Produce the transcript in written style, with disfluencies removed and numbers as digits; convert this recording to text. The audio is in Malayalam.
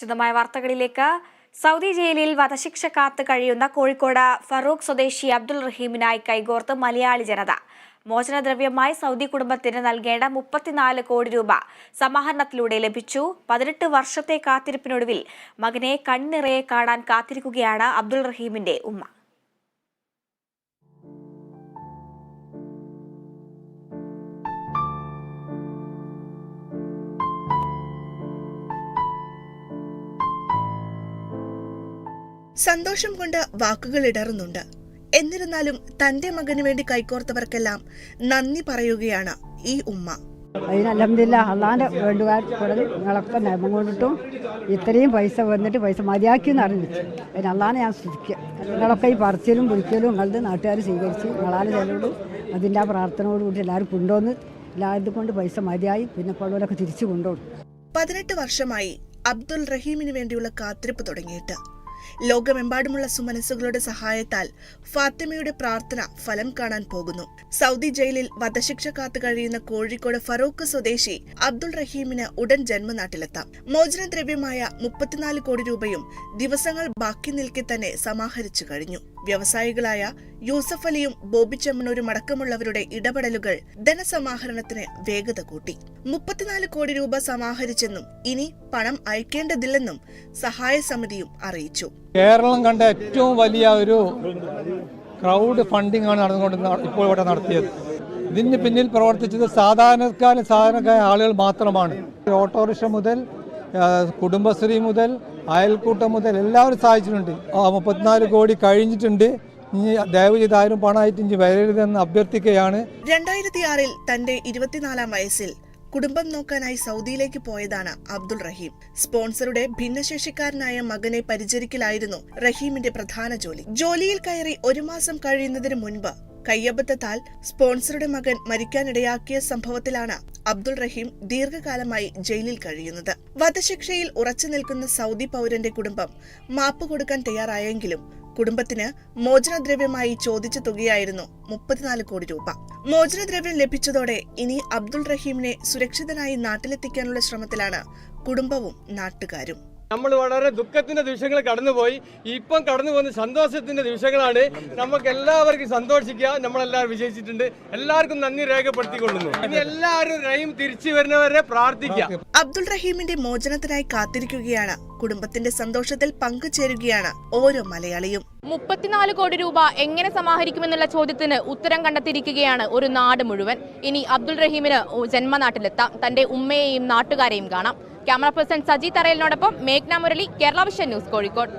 വിശദമായ വാർത്തകളിലേക്ക്. സൗദി ജയിലിൽ വധശിക്ഷ കാത്ത് കഴിയുന്ന കോഴിക്കോട് ഫറൂഖ് സ്വദേശി അബ്ദുൾ റഹീമിനായി കൈകോർത്ത് മലയാളി ജനത. മോചനദ്രവ്യമായി സൗദി കുടുംബത്തിന് നൽകേണ്ട 34 കോടി രൂപ സമാഹരണത്തിലൂടെ ലഭിച്ചു. 18 വർഷത്തെ കാത്തിരിപ്പിനൊടുവിൽ മകനെ കണ്ണിറയെ കാണാൻ കാത്തിരിക്കുകയാണ് അബ്ദുൾ റഹീമിന്റെ ഉമ്മ. സന്തോഷം കൊണ്ട് വാക്കുകൾ ഇടറുന്നുണ്ട്. എന്നിരുന്നാലും തന്റെ മകന് വേണ്ടി കൈകോർത്തവർക്കെല്ലാം നന്ദി പറയുകയാണ് ഈ ഉമ്മ. അൽഹംദുലില്ലാ, അള്ളാന്റെ വേണ്ടുകാർ നിങ്ങളൊക്കെ നന്മ കൊണ്ടിട്ടും ഇത്രയും പൈസ വന്നിട്ട് പൈസ മതിയാക്കിയെന്ന് അറിഞ്ഞിച്ചു. അതിന് അള്ളാനെ ഞാൻ സ്തുതിക്കുക. നിങ്ങളൊക്കെ ഈ പറച്ചിലും വിളിക്കലും നിങ്ങളുടെ നാട്ടുകാർ സ്വീകരിച്ച് നിങ്ങളാൽ ചിലരോട് അതിൻ്റെ ആ പ്രാർത്ഥനയോടുകൂടി എല്ലാവരും കൊണ്ടുവന്ന് എല്ലാവരും കൊണ്ട് പൈസ മതിയായി. പിന്നെ കൊള്ളവരൊക്കെ തിരിച്ചു കൊണ്ടുപോകും. 18 വർഷമായി അബ്ദുൾ റഹീമിന് വേണ്ടിയുള്ള കാത്തിരിപ്പ് തുടങ്ങിയിട്ട്. ലോകമെമ്പാടുമുള്ള സുമനസ്സുകളുടെ സഹായത്താൽ ഫാത്തിമയുടെ പ്രാർത്ഥന ഫലം കാണാൻ പോകുന്നു. സൗദി ജയിലിൽ വധശിക്ഷ കാത്തു കഴിയുന്ന കോഴിക്കോട് ഫറൂഖ് സ്വദേശി അബ്ദുൾ റഹീമിന് ഉടൻ ജന്മനാട്ടിലെത്താം. മോചനദ്രവ്യമായ 34 കോടി രൂപയും ദിവസങ്ങൾ ബാക്കി നിൽക്കെ തന്നെ സമാഹരിച്ചു കഴിഞ്ഞു. വ്യവസായികളായ യൂസഫ് അലിയും ബോബി ചെമ്മണൂരും അടക്കമുള്ളവരുടെ ഇടപെടലുകൾ ധനസമാഹരണത്തിന് വേഗത കൂട്ടി. 34 കോടി രൂപ സമാഹരിച്ചെന്നും ഇനി പണം അയക്കേണ്ടതില്ലെന്നും സഹായ സമിതിയും അറിയിച്ചു. കേരളം കണ്ട ഏറ്റവും വലിയ ഒരു ക്രൗഡ് ഫണ്ടിംഗ് ആണ് ഇപ്പോൾ ഇവിടെ നടത്തിയത്. ഇതിന് പിന്നിൽ പ്രവർത്തിച്ചത് സാധാരണക്കാരായ ആളുകൾ മാത്രമാണ്. ഓട്ടോറിക്ഷ മുതൽ കുടുംബശ്രീ മുതൽ അയൽക്കൂട്ടം മുതൽ എല്ലാവരും സഹായിച്ചിട്ടുണ്ട്. 34 കോടി കഴിഞ്ഞിട്ടുണ്ട്. ഇനി ദയവ് ചെയ്ത് ആരും പണമായിട്ട് ഇനി വരരുതെന്ന് അഭ്യർത്ഥിക്കുകയാണ്. 2006 തന്റെ 24-ാം വയസ്സിൽ കുടുംബം നോക്കാനായി സൗദിയിലേക്ക് പോയതാണ് അബ്ദുൾ റഹീം. സ്പോൺസറുടെ ഭിന്നശേഷിക്കാരനായ മകനെ പരിചരിക്കലായിരുന്നു റഹീമിന്റെ പ്രധാന ജോലി. ജോലിയിൽ കയറി 1 മാസം കഴിയുന്നതിന് മുൻപ് കയ്യബദ്ധത്താൽ സ്പോൺസറുടെ മകൻ മരിക്കാനിടയാക്കിയ സംഭവത്തിലാണ് അബ്ദുൾ റഹീം ദീർഘകാലമായി ജയിലിൽ കഴിയുന്നത്. വധശിക്ഷയിൽ ഉറച്ചു നിൽക്കുന്ന സൗദി പൗരന്റെ കുടുംബം മാപ്പ് കൊടുക്കാൻ തയ്യാറായെങ്കിലും കുടുംബത്തിന് മോചനദ്രവ്യമായി ചോദിച്ച തുകയായിരുന്നു 34 കോടി രൂപ. മോചനദ്രവ്യം ലഭിച്ചതോടെ ഇനി അബ്ദുൾ റഹീമിനെ സുരക്ഷിതനായി നാട്ടിലെത്തിക്കാനുള്ള ശ്രമത്തിലാണ് കുടുംബവും നാട്ടുകാരും. നമ്മൾ വളരെ ദുഃഖത്തിന്റെ നിമിഷങ്ങൾ കടന്നുപോയി. ഇപ്പം കടന്നു പോകുന്ന സന്തോഷത്തിന്റെ നിമിഷങ്ങളാണ്. നമുക്ക് എല്ലാവർക്കും സന്തോഷിക്കുക. നമ്മളെല്ലാവരും വിജയിച്ചിട്ടുണ്ട്. എല്ലാവർക്കും നന്ദി രേഖപ്പെടുത്തിക്കൊള്ളുന്നു. ഇനി എല്ലാവരും റഹീം തിരിച്ചു വരുന്നവരെ പ്രാർത്ഥിക്കാം. അബ്ദുൾ റഹീമിന്റെ മോചനത്തിനായി കാത്തിരിക്കുകയാണ്. കുടുംബത്തിന്റെ സന്തോഷത്തിൽ പങ്കുചേരുകയാണ് ഓരോ മലയാളിയും. 34 കോടി രൂപ എങ്ങനെ സമാഹരിക്കുമെന്നുള്ള ചോദ്യത്തിന് ഉത്തരം കണ്ടെത്തിയിരിക്കുകയാണ് ഒരു നാട് മുഴുവൻ. ഇനി അബ്ദുൾ റഹീമിന് ജന്മനാട്ടിലെത്താം. തന്റെ ഉമ്മയെയും നാട്ടുകാരെയും കാണാം. ക്യാമറ പേഴ്സൺ സജി തറയലിനോടൊപ്പം മേഘ്ന മുരളി, കേരള വിഷൻ ന്യൂസ്, കോഴിക്കോട്.